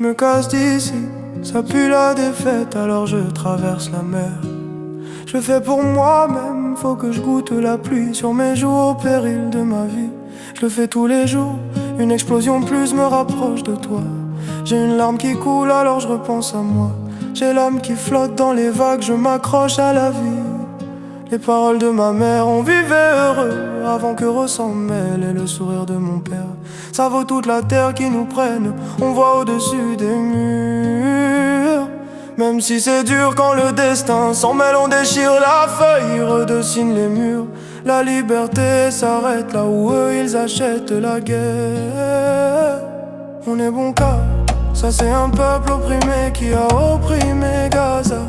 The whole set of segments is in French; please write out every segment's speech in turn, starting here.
me casse d'ici, ça pue la défaite, alors je traverse la mer. Je le fais pour moi-même, faut que je goûte la pluie sur mes joues au péril de ma vie. Je le fais tous les jours, une explosion plus me rapproche de toi. J'ai une larme qui coule, alors je repense à moi. J'ai l'âme qui flotte dans les vagues, je m'accroche à la vie. Les paroles de ma mère, on vivait heureux avant que s'en mêle, et le sourire de mon père. Ça vaut toute la terre qui nous prenne, on voit au-dessus des murs. Même si c'est dur quand le destin s'en mêle, on déchire la feuille, redessine les murs. La liberté s'arrête là où eux ils achètent la guerre. On est bon cas, ça c'est un peuple opprimé qui a opprimé Gaza.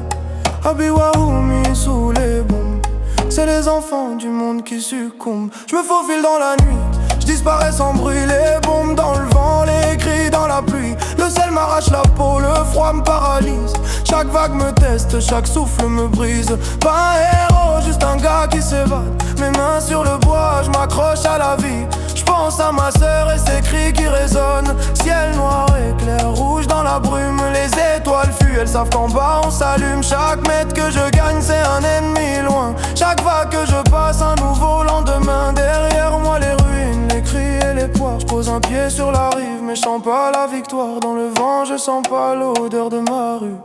Abiwaoumi sous les bombes, c'est les enfants du monde qui succombent. Je me faufile dans la nuit, je disparais sans bruit. Les bombes dans le vent, les cris dans la pluie. Le sel m'arrache la peau, le froid me paralyse. Chaque vague me teste, chaque souffle me brise. Pas un héros, juste un gars qui s'évade. Mes mains sur le bois, je m'accroche à la vie. Je pense à ma sœur et ses cris qui résonnent. Ciel noir et clair, rouge dans la brume. Les étoiles fuient, elles savent qu'en bas on s'allume. Chaque mètre que je gagne c'est un ennemi loin. Chaque vague que je passe, un nouveau lendemain. Derrière moi les ruines, les cris et les poires. Je pose un pied sur la rive mais je sens pas la victoire. Dans le vent je sens pas l'odeur de ma rue.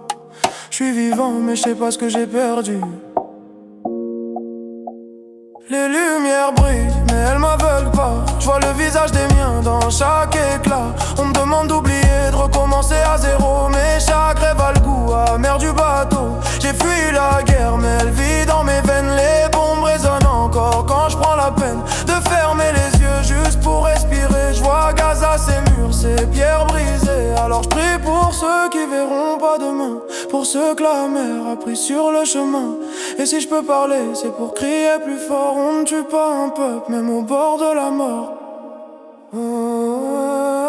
Je suis vivant mais je sais pas ce que j'ai perdu. Les lumières brillent, mais elles m'aveuglent pas. Je vois le visage des miens dans chaque éclat. On me demande d'oublier, de recommencer à zéro. Mais chaque rêve a le goût amer du bateau. J'ai fui la guerre, mais elle vit dans mes veines. Les bombes résonnent encore quand je prends la peine de fermer les yeux juste pour respirer. Je vois Gaza, ses murs, ses pierres brisées. Alors je prie pour ceux qui verront pas demain, pour ceux que la mer a pris sur le chemin. Et si je peux parler, c'est pour crier plus fort. On ne tue pas un peuple, même au bord de la mort. Oh, oh, oh.